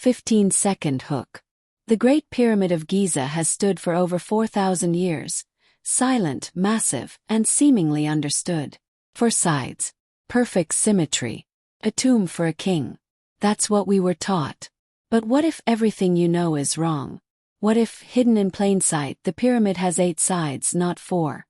15-second hook. The Great Pyramid of Giza has stood for over 4,000 years, silent, massive, and seemingly understood. 4 sides. Perfect symmetry. A tomb for a king. That's what we were taught. But what if everything you know is wrong? What if, hidden in plain sight, the pyramid has 8 sides, not 4?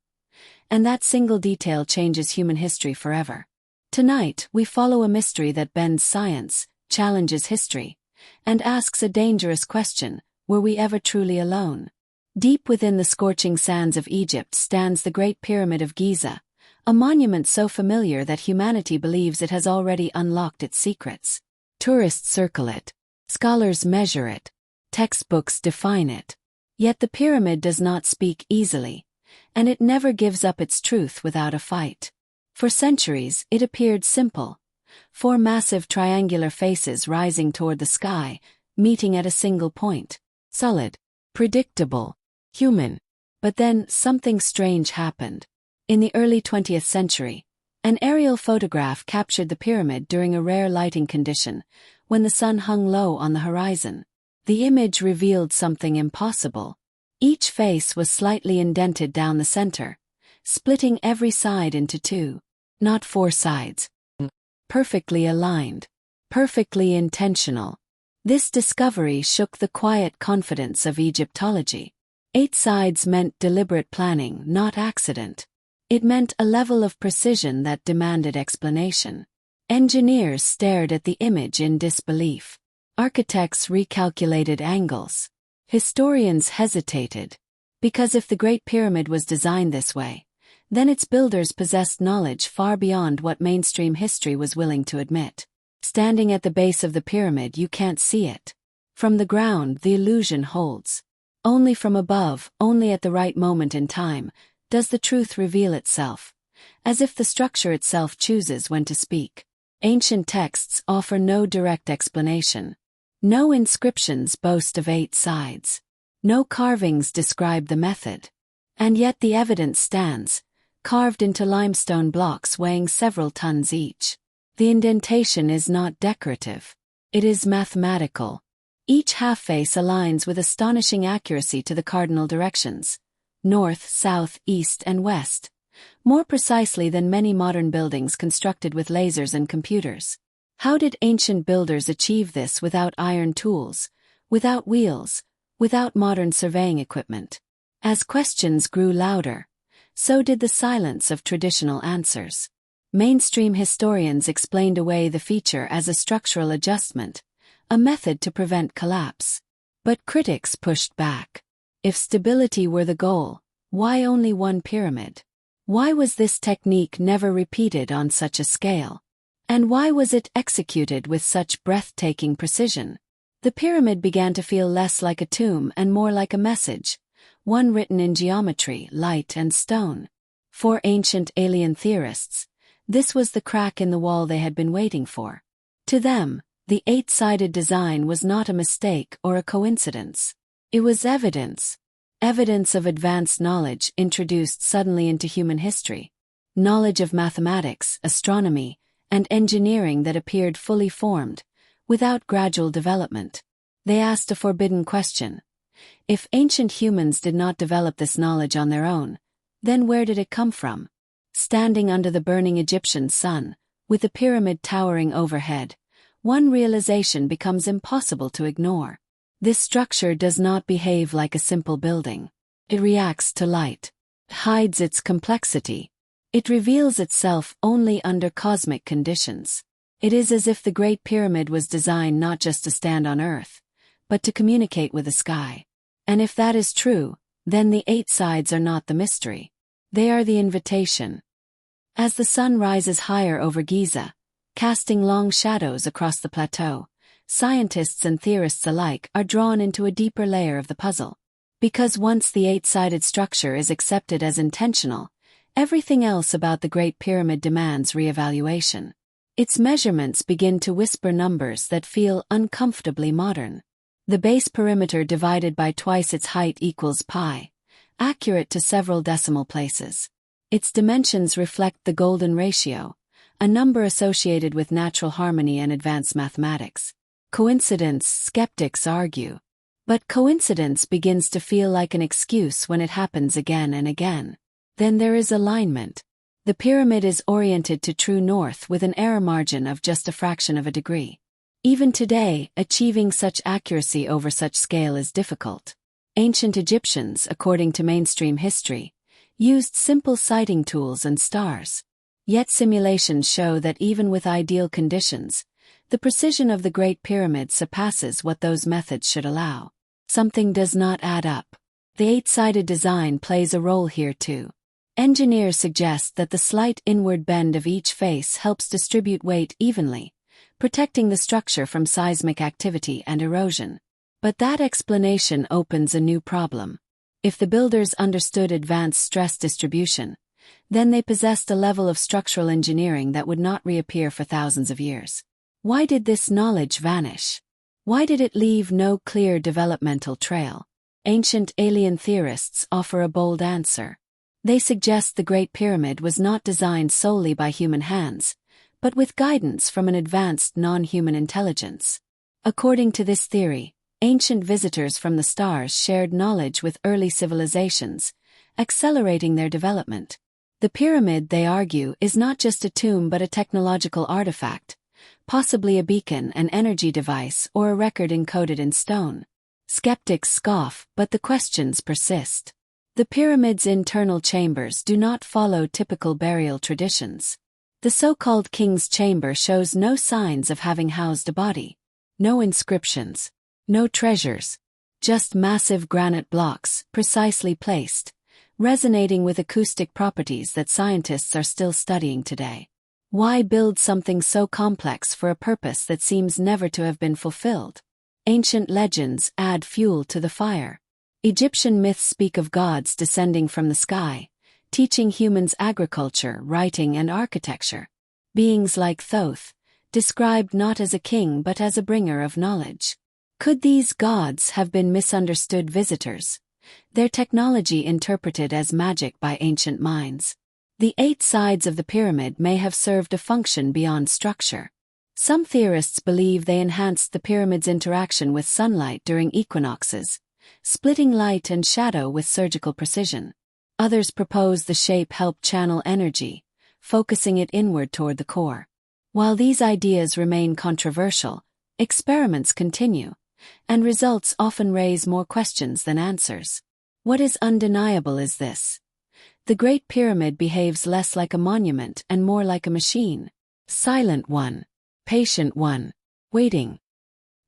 And that single detail changes human history forever. Tonight, we follow a mystery that bends science, challenges history, and asks a dangerous question: were we ever truly alone? Deep within the scorching sands of Egypt stands the Great Pyramid of Giza, a monument so familiar that humanity believes it has already unlocked its secrets. Tourists circle it. Scholars measure it. Textbooks define it. Yet the pyramid does not speak easily, and it never gives up its truth without a fight. For centuries, it appeared simple. 4 massive triangular faces rising toward the sky, meeting at a single point. Solid, predictable, human. But then, something strange happened. In the early 20th century, an aerial photograph captured the pyramid during a rare lighting condition, when the sun hung low on the horizon. The image revealed something impossible. Each face was slightly indented down the center, splitting every side into 2. Not 4 sides. Perfectly aligned. Perfectly intentional. This discovery shook the quiet confidence of Egyptology. 8 sides meant deliberate planning, not accident. It meant a level of precision that demanded explanation. Engineers stared at the image in disbelief. Architects recalculated angles. Historians hesitated. Because if the Great Pyramid was designed this way, then its builders possessed knowledge far beyond what mainstream history was willing to admit. Standing at the base of the pyramid, you can't see it. From the ground, the illusion holds. Only from above, only at the right moment in time, does the truth reveal itself, as if the structure itself chooses when to speak. Ancient texts offer no direct explanation. No inscriptions boast of 8 sides. No carvings describe the method. And yet the evidence stands, carved into limestone blocks weighing several tons each. The indentation is not decorative. It is mathematical. Each half-face aligns with astonishing accuracy to the cardinal directions: north, south, east, and west, more precisely than many modern buildings constructed with lasers and computers. How did ancient builders achieve this without iron tools, without wheels, without modern surveying equipment? As questions grew louder, so did the silence of traditional answers. Mainstream historians explained away the feature as a structural adjustment, a method to prevent collapse. But critics pushed back. If stability were the goal, why only one pyramid? Why was this technique never repeated on such a scale? And why was it executed with such breathtaking precision? The pyramid began to feel less like a tomb and more like a message, one written in geometry, light, and stone. For ancient alien theorists, this was the crack in the wall they had been waiting for. To them, the 8-sided design was not a mistake or a coincidence. It was evidence. Evidence of advanced knowledge introduced suddenly into human history. Knowledge of mathematics, astronomy, and engineering that appeared fully formed, without gradual development. They asked a forbidden question. If ancient humans did not develop this knowledge on their own, then where did it come from? Standing under the burning Egyptian sun, with the pyramid towering overhead, one realization becomes impossible to ignore. This structure does not behave like a simple building. It reacts to light. It hides its complexity. It reveals itself only under cosmic conditions. It is as if the Great Pyramid was designed not just to stand on Earth, but to communicate with the sky. And if that is true, then the 8 sides are not the mystery. They are the invitation. As the sun rises higher over Giza, casting long shadows across the plateau, scientists and theorists alike are drawn into a deeper layer of the puzzle. Because once the 8-sided structure is accepted as intentional, everything else about the Great Pyramid demands re-evaluation. Its measurements begin to whisper numbers that feel uncomfortably modern. The base perimeter divided by twice its height equals pi, accurate to several decimal places. Its dimensions reflect the golden ratio, a number associated with natural harmony and advanced mathematics. Coincidence, skeptics argue. But coincidence begins to feel like an excuse when it happens again and again. Then there is alignment. The pyramid is oriented to true north with an error margin of just a fraction of a degree. Even today, achieving such accuracy over such scale is difficult. Ancient Egyptians, according to mainstream history, used simple sighting tools and stars. Yet simulations show that even with ideal conditions, the precision of the Great Pyramid surpasses what those methods should allow. Something does not add up. The eight-sided design plays a role here too. Engineers suggest that the slight inward bend of each face helps distribute weight evenly, protecting the structure from seismic activity and erosion. But that explanation opens a new problem. If the builders understood advanced stress distribution, then they possessed a level of structural engineering that would not reappear for thousands of years. Why did this knowledge vanish? Why did it leave no clear developmental trail? Ancient alien theorists offer a bold answer. They suggest the Great Pyramid was not designed solely by human hands, but with guidance from an advanced non-human intelligence. According to this theory, ancient visitors from the stars shared knowledge with early civilizations, accelerating their development. The pyramid, they argue, is not just a tomb but a technological artifact, possibly a beacon, an energy device, or a record encoded in stone. Skeptics scoff, but the questions persist. The pyramid's internal chambers do not follow typical burial traditions. The so-called king's chamber shows no signs of having housed a body. No inscriptions. No treasures. Just massive granite blocks, precisely placed, resonating with acoustic properties that scientists are still studying today. Why build something so complex for a purpose that seems never to have been fulfilled? Ancient legends add fuel to the fire. Egyptian myths speak of gods descending from the sky, teaching humans agriculture, writing, and architecture. Beings like Thoth, described not as a king but as a bringer of knowledge. Could these gods have been misunderstood visitors, their technology interpreted as magic by ancient minds? The 8 sides of the pyramid may have served a function beyond structure. Some theorists believe they enhanced the pyramid's interaction with sunlight during equinoxes, splitting light and shadow with surgical precision. Others propose the shape helped channel energy, focusing it inward toward the core. While these ideas remain controversial, experiments continue, and results often raise more questions than answers. What is undeniable is this. The Great Pyramid behaves less like a monument and more like a machine. Silent one. Patient one. Waiting.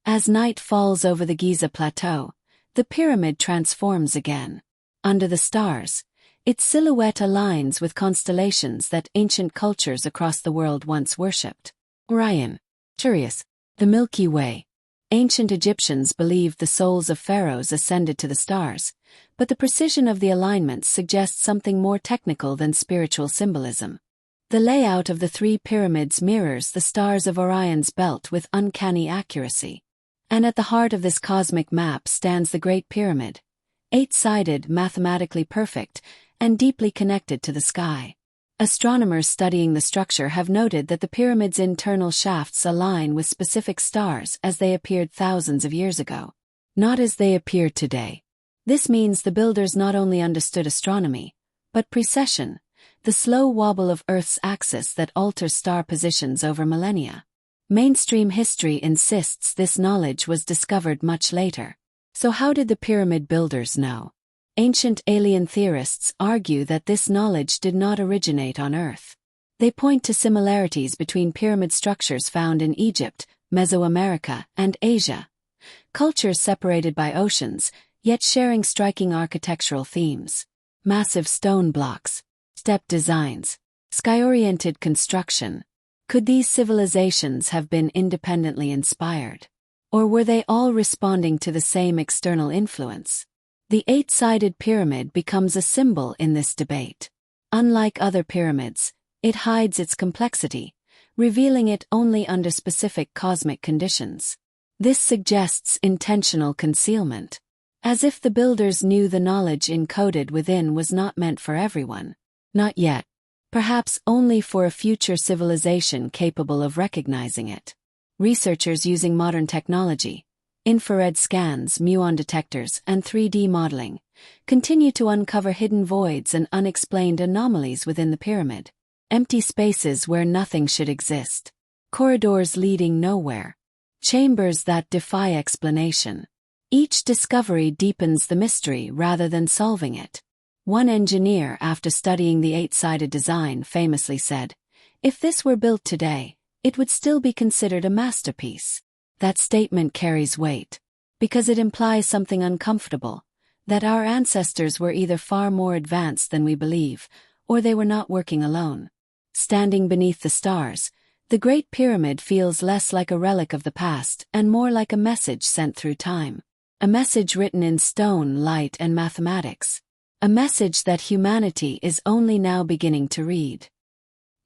As night falls over the Giza plateau, the pyramid transforms again. Under the stars, its silhouette aligns with constellations that ancient cultures across the world once worshipped. Orion. Sirius. The Milky Way. Ancient Egyptians believed the souls of pharaohs ascended to the stars, but the precision of the alignments suggests something more technical than spiritual symbolism. The layout of the 3 pyramids mirrors the stars of Orion's belt with uncanny accuracy. And at the heart of this cosmic map stands the Great Pyramid, 8-sided, mathematically perfect, and deeply connected to the sky. Astronomers studying the structure have noted that the pyramid's internal shafts align with specific stars as they appeared thousands of years ago, not as they appear today. This means the builders not only understood astronomy, but precession, the slow wobble of Earth's axis that alters star positions over millennia. Mainstream history insists this knowledge was discovered much later. So how did the pyramid builders know? Ancient alien theorists argue that this knowledge did not originate on Earth. They point to similarities between pyramid structures found in Egypt, Mesoamerica, and Asia. Cultures separated by oceans, yet sharing striking architectural themes. Massive stone blocks, step designs, sky-oriented construction. Could these civilizations have been independently inspired? Or were they all responding to the same external influence? The 8-sided pyramid becomes a symbol in this debate. Unlike other pyramids, it hides its complexity, revealing it only under specific cosmic conditions. This suggests intentional concealment, as if the builders knew the knowledge encoded within was not meant for everyone. Not yet. Perhaps only for a future civilization capable of recognizing it. Researchers using modern technology, infrared scans, muon detectors, and 3D modeling, continue to uncover hidden voids and unexplained anomalies within the pyramid. Empty spaces where nothing should exist. Corridors leading nowhere. Chambers that defy explanation. Each discovery deepens the mystery rather than solving it. One engineer, after studying the 8-sided design, famously said, "If this were built today, it would still be considered a masterpiece." That statement carries weight, because it implies something uncomfortable, that our ancestors were either far more advanced than we believe, or they were not working alone. Standing beneath the stars, the Great Pyramid feels less like a relic of the past and more like a message sent through time. A message written in stone, light, and mathematics. A message that humanity is only now beginning to read.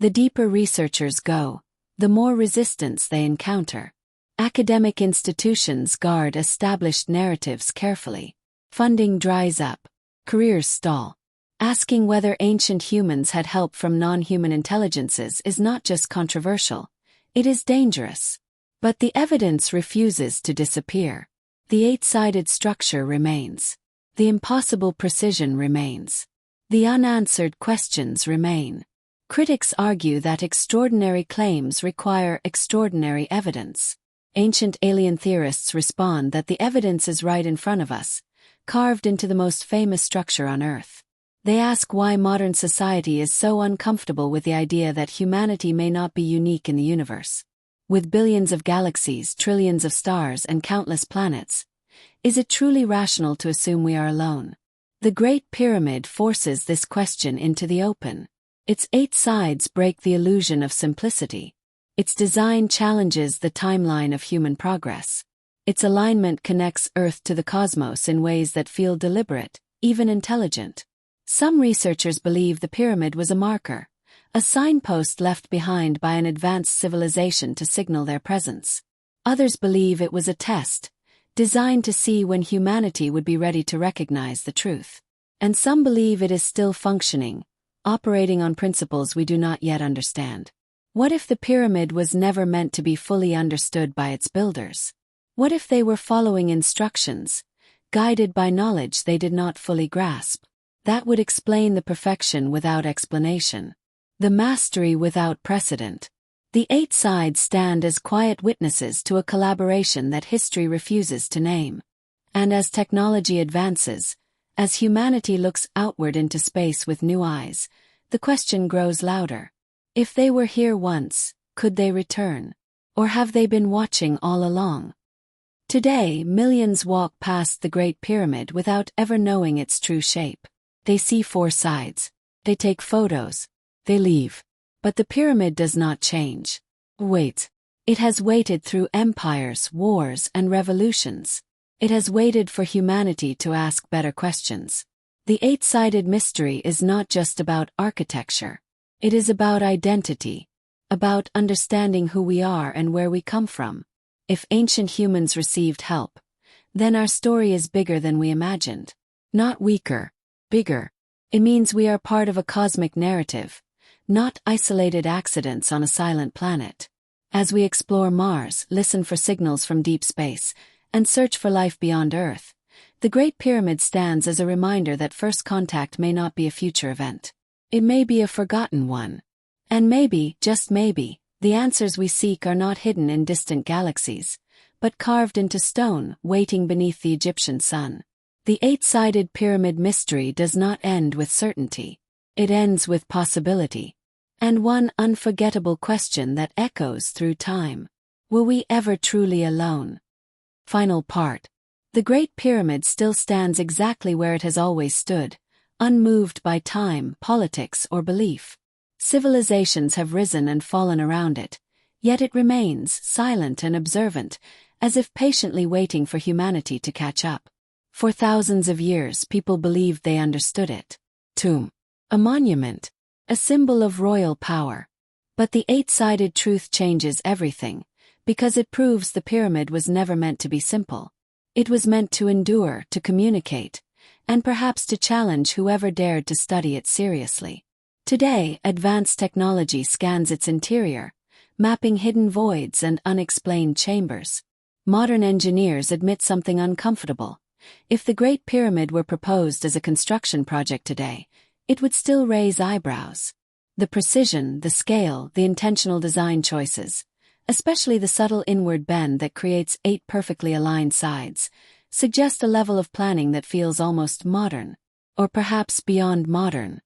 The deeper researchers go, the more resistance they encounter. Academic institutions guard established narratives carefully. Funding dries up. Careers stall. Asking whether ancient humans had help from non-human intelligences is not just controversial, it is dangerous. But the evidence refuses to disappear. The 8-sided structure remains. The impossible precision remains. The unanswered questions remain. Critics argue that extraordinary claims require extraordinary evidence. Ancient alien theorists respond that the evidence is right in front of us, carved into the most famous structure on Earth. They ask why modern society is so uncomfortable with the idea that humanity may not be unique in the universe. With billions of galaxies, trillions of stars, and countless planets, is it truly rational to assume we are alone? The Great Pyramid forces this question into the open. Its 8 sides break the illusion of simplicity. Its design challenges the timeline of human progress. Its alignment connects Earth to the cosmos in ways that feel deliberate, even intelligent. Some researchers believe the pyramid was a marker, a signpost left behind by an advanced civilization to signal their presence. Others believe it was a test, designed to see when humanity would be ready to recognize the truth. And some believe it is still functioning, operating on principles we do not yet understand. What if the pyramid was never meant to be fully understood by its builders? What if they were following instructions, guided by knowledge they did not fully grasp? That would explain the perfection without explanation, the mastery without precedent. The 8 sides stand as quiet witnesses to a collaboration that history refuses to name. And as technology advances, as humanity looks outward into space with new eyes, the question grows louder. If they were here once, could they return? Or have they been watching all along? Today, millions walk past the Great Pyramid without ever knowing its true shape. They see 4 sides. They take photos. They leave. But the pyramid does not change. Wait. It has waited through empires, wars, and revolutions. It has waited for humanity to ask better questions. The 8-sided mystery is not just about architecture. It is about identity, about understanding who we are and where we come from. If ancient humans received help, then our story is bigger than we imagined. Not weaker, bigger. It means we are part of a cosmic narrative, not isolated accidents on a silent planet. As we explore Mars, listen for signals from deep space, and search for life beyond Earth, the Great Pyramid stands as a reminder that first contact may not be a future event. It may be a forgotten one. And maybe, just maybe, the answers we seek are not hidden in distant galaxies, but carved into stone, waiting beneath the Egyptian sun. The 8-sided pyramid mystery does not end with certainty. It ends with possibility. And one unforgettable question that echoes through time. Were we ever truly alone? Final part. The Great Pyramid still stands exactly where it has always stood, unmoved by time, politics, or belief. Civilizations have risen and fallen around it, yet it remains silent and observant, as if patiently waiting for humanity to catch up. For thousands of years, people believed they understood it. Tomb. A monument. A symbol of royal power. But the 8-sided truth changes everything, because it proves the pyramid was never meant to be simple. It was meant to endure, to communicate, and perhaps to challenge whoever dared to study it seriously. Today, advanced technology scans its interior, mapping hidden voids and unexplained chambers. Modern engineers admit something uncomfortable. If the Great Pyramid were proposed as a construction project today, it would still raise eyebrows. The precision, the scale, the intentional design choices, especially the subtle inward bend that creates 8 perfectly aligned sides, suggest a level of planning that feels almost modern, or perhaps beyond modern.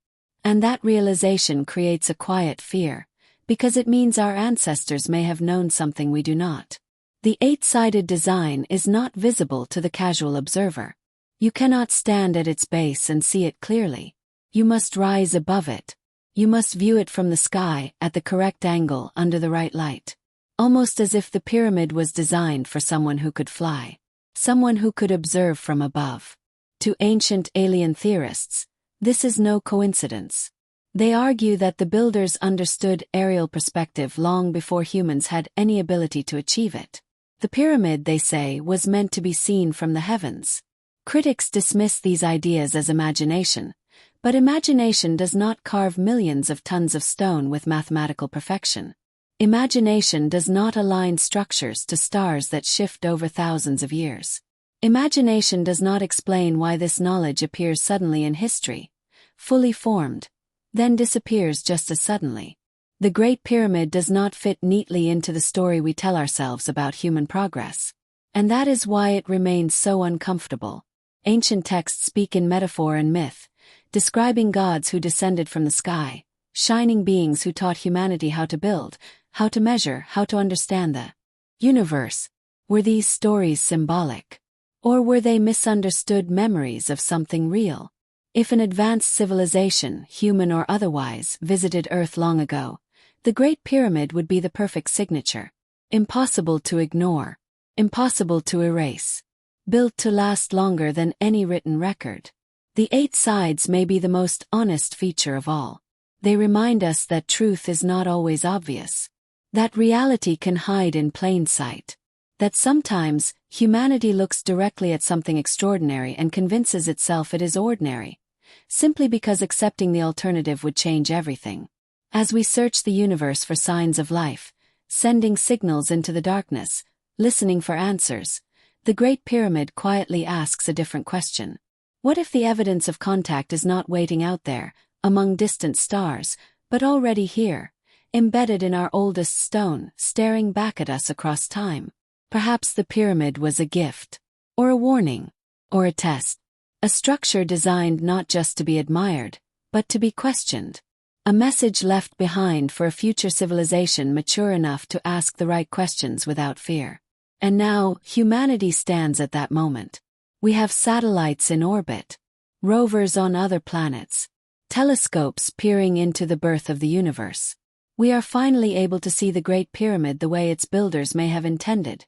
And that realization creates a quiet fear, because it means our ancestors may have known something we do not. The 8-sided design is not visible to the casual observer. You cannot stand at its base and see it clearly. You must rise above it. You must view it from the sky, at the correct angle, under the right light. Almost as if the pyramid was designed for someone who could fly. Someone who could observe from above. To ancient alien theorists, this is no coincidence. They argue that the builders understood aerial perspective long before humans had any ability to achieve it. The pyramid, they say, was meant to be seen from the heavens. Critics dismiss these ideas as imagination, but imagination does not carve millions of tons of stone with mathematical perfection. Imagination does not align structures to stars that shift over thousands of years. Imagination does not explain why this knowledge appears suddenly in history, fully formed, then disappears just as suddenly. The Great Pyramid does not fit neatly into the story we tell ourselves about human progress. And that is why it remains so uncomfortable. Ancient texts speak in metaphor and myth, describing gods who descended from the sky, shining beings who taught humanity how to build, how to measure, how to understand the universe. Were these stories symbolic? Or were they misunderstood memories of something real? If an advanced civilization, human or otherwise, visited Earth long ago, the Great Pyramid would be the perfect signature. Impossible to ignore. Impossible to erase. Built to last longer than any written record. The 8 sides may be the most honest feature of all. They remind us that truth is not always obvious. That reality can hide in plain sight. That sometimes, humanity looks directly at something extraordinary and convinces itself it is ordinary, simply because accepting the alternative would change everything. As we search the universe for signs of life, sending signals into the darkness, listening for answers, the Great Pyramid quietly asks a different question. What if the evidence of contact is not waiting out there, among distant stars, but already here, embedded in our oldest stone, staring back at us across time? Perhaps the pyramid was a gift, or a warning, or a test. A structure designed not just to be admired, but to be questioned. A message left behind for a future civilization mature enough to ask the right questions without fear. And now, humanity stands at that moment. We have satellites in orbit, rovers on other planets, telescopes peering into the birth of the universe. We are finally able to see the Great Pyramid the way its builders may have intended.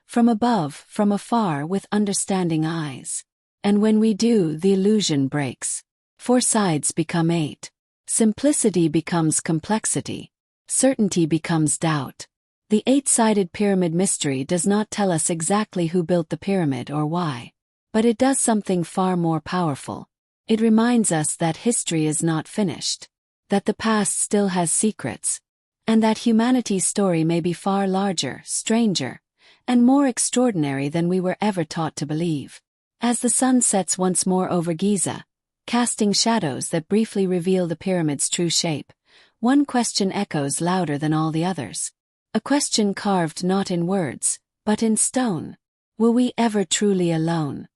From above, from afar, with understanding eyes. And when we do, the illusion breaks. 4 sides become 8. Simplicity becomes complexity. Certainty becomes doubt. The 8-sided pyramid mystery does not tell us exactly who built the pyramid or why. But it does something far more powerful. It reminds us that history is not finished. That the past still has secrets. And that humanity's story may be far larger, stranger, and more extraordinary than we were ever taught to believe. As the sun sets once more over Giza, casting shadows that briefly reveal the pyramid's true shape, one question echoes louder than all the others. A question carved not in words, but in stone. Will we ever truly alone?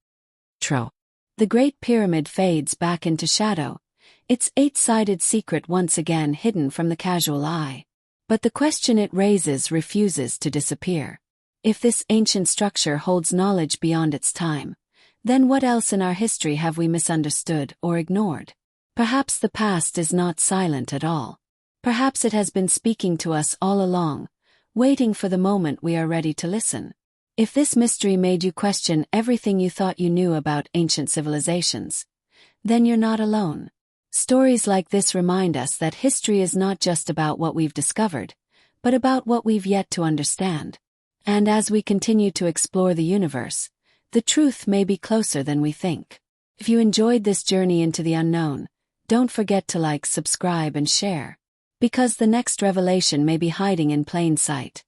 The Great Pyramid fades back into shadow, its 8-sided secret once again hidden from the casual eye. But the question it raises refuses to disappear. If this ancient structure holds knowledge beyond its time, then what else in our history have we misunderstood or ignored? Perhaps the past is not silent at all. Perhaps it has been speaking to us all along, waiting for the moment we are ready to listen. If this mystery made you question everything you thought you knew about ancient civilizations, then you're not alone. Stories like this remind us that history is not just about what we've discovered, but about what we've yet to understand. And as we continue to explore the universe, the truth may be closer than we think. If you enjoyed this journey into the unknown, don't forget to like, subscribe, and share. Because the next revelation may be hiding in plain sight.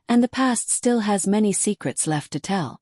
And the past still has many secrets left to tell.